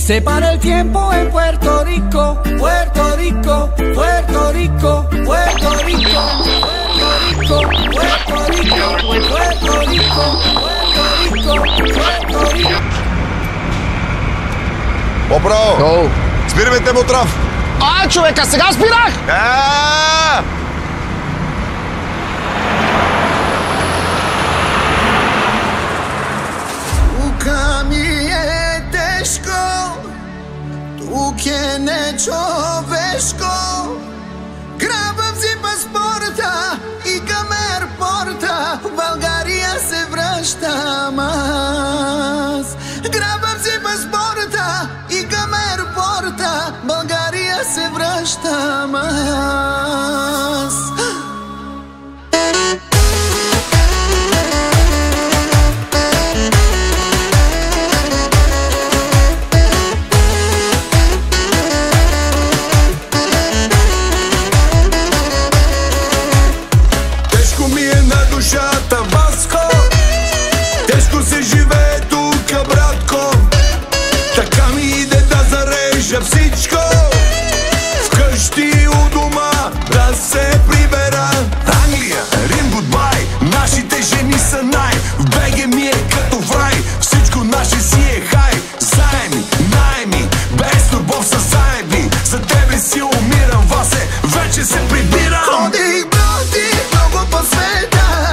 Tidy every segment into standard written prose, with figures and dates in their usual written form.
Se para el tiempo en Puerto Rico, Puerto Rico, Puerto Rico, Puerto Rico, Puerto Rico, Puerto Rico, Puerto Rico, Puerto Rico, Puerto Rico. По-право! Гоу! Спираме Темотрав! Човека, сега спирах! Тука ми е тежко, тук е нечовешко. Грабам си паспорта и към аеропорта, в България се връщам аз. Грабам си паспорта и към аеропорта, в България се връщам аз. Душата, Васко, тежко се живее тук, братко. Така ми иде да зарежа всичко, вкъщи у дома да се прибера. Англия, Рим, гудбай, нашите жени са най. В БГ ми е като в рай, всичко наше си е хай. Заеми, найми, без любов са заеби. За тебе си умирам, Васе, вече се прибирам. Ходих, брати, много по света,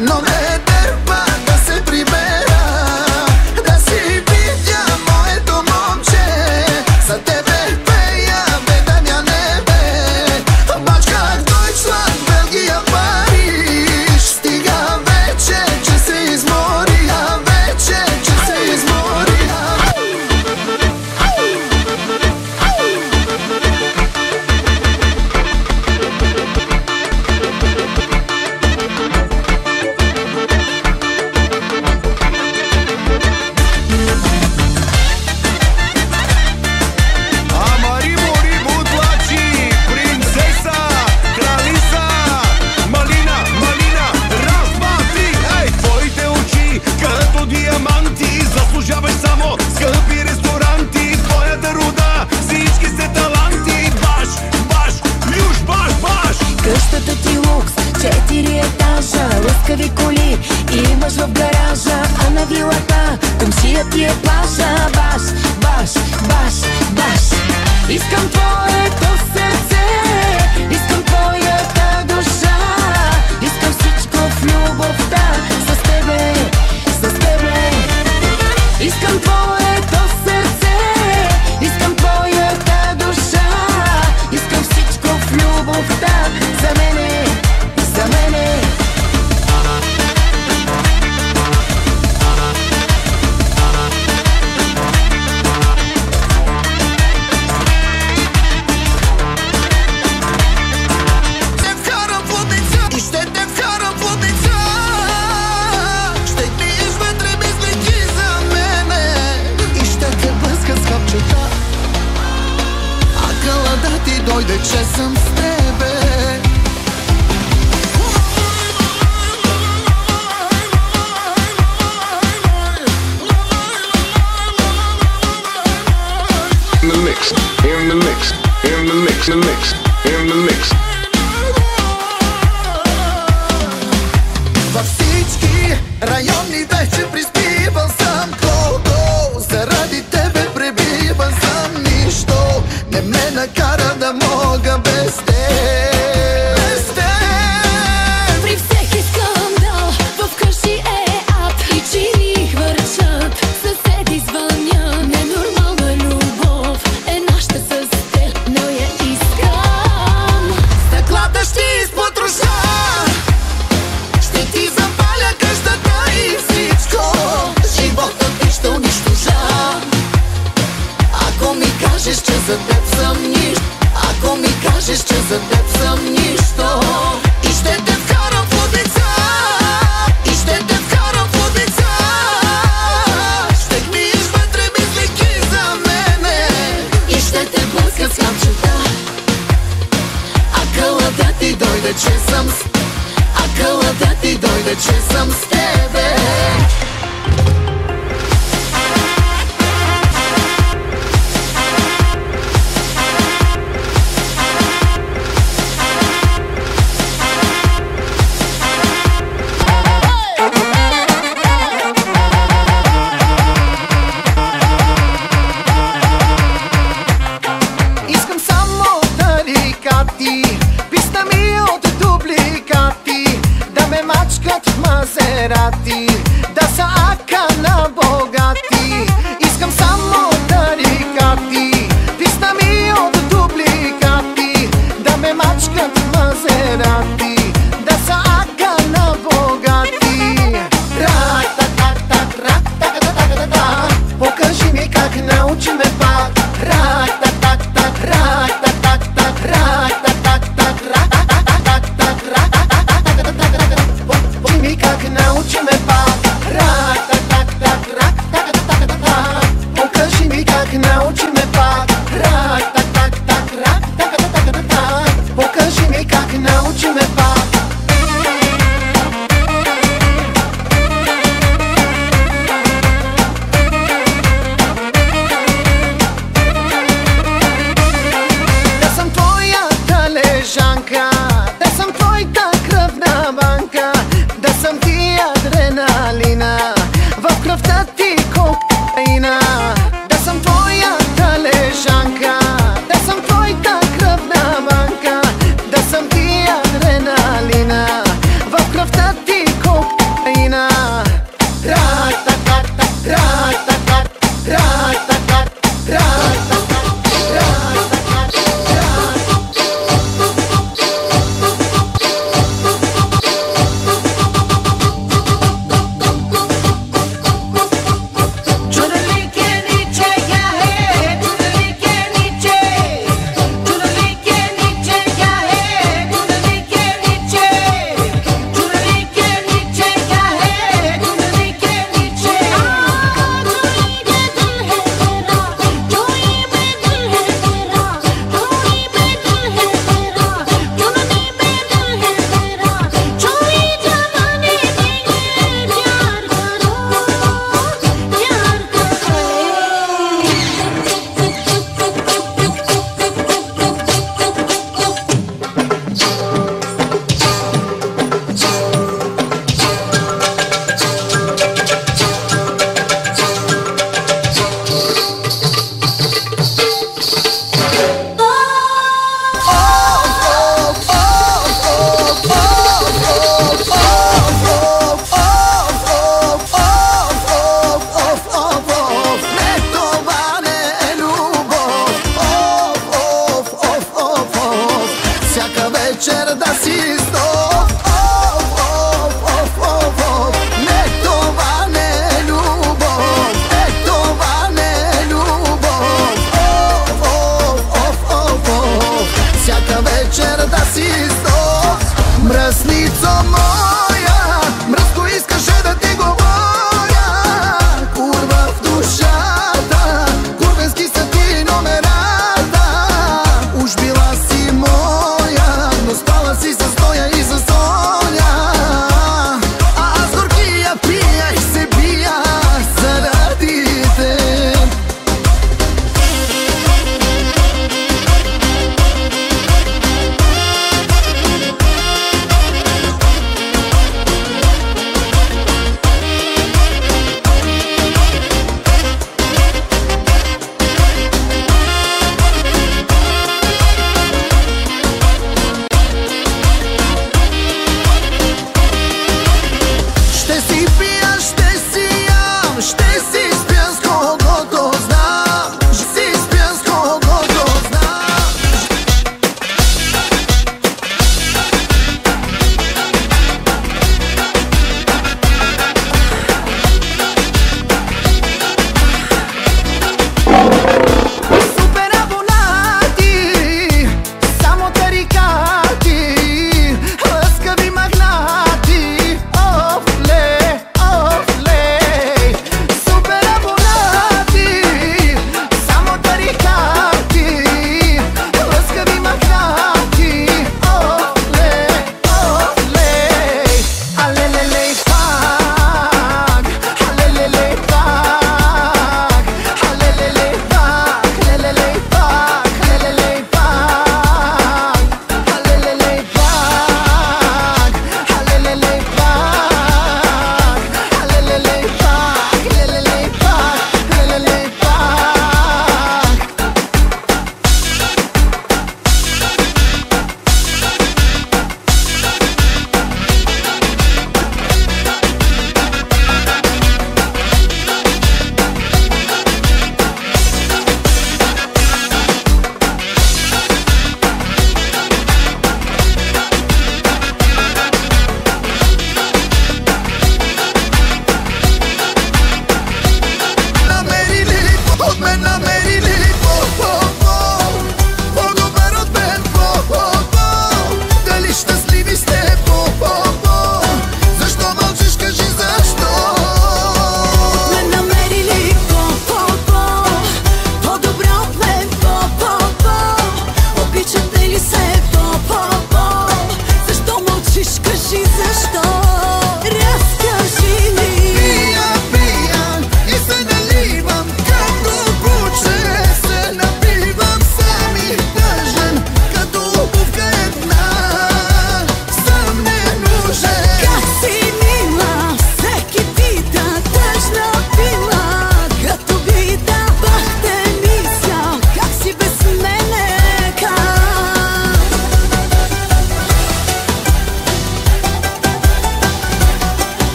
но не търпа да се прибера, да си видя моето момче. За тебе пея, бедамя небе, бачках Дойчланд, Белгия, Париж. Стига вече, че се изморя, вече, че се изморя. Къщата ти лукс, 4 етажа, лъскави коли имаш в гаража, а на вилата комшия ти е плажа. Баш, баш, баш, баш. Искам твоето сърце, искам твоята душа, искам всичко в любовта с тебе, с тебе. Искам твоето сърце, искам твоята душа, искам всичко в любовта за мене, за мене. Те вкарам в лудница и ще те вкарам в лудница. Ще пиеш вътре мислики за мене и ще те блъска с хапчета. Акъла да ти дойде, че съм с тебе. In the mix, in the mix, in the mix, in the mix, in the mix. Във всички райони вече приспивал съм колко. Заради тебе пребиван съм нищо. Не ме накара да мога без теб. Без теб. При всеки скандал вкъщи е ад и чини хвърчат, съседи звънят. Ненормална любов е нашата с теб, но я искам. Стъклата ще изпотроша, ще ти запаля къщата и всичко. Животът ти ще унищожа. Ако ми кажеш, че за теб съм нищо, ако ми кажеш, че за теб съм нищо. И ще те вкарам в лудница, и ще те вкарам в лудница. Ще гниеш вътре мислики за мене и ще те блъскат с камчета. Акъла да ти дойде, че съм с... Акъла да ти дойде, че съм с тебе.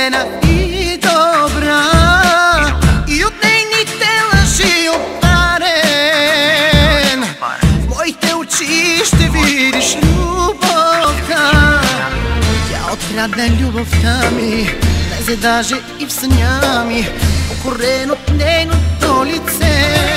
искрена и добра, и от нейните лъжи опарен. В моите очи ще видиш любовта. Тя открадна любовта ми, влезе даже и в съня ми, покорен от нейното лице.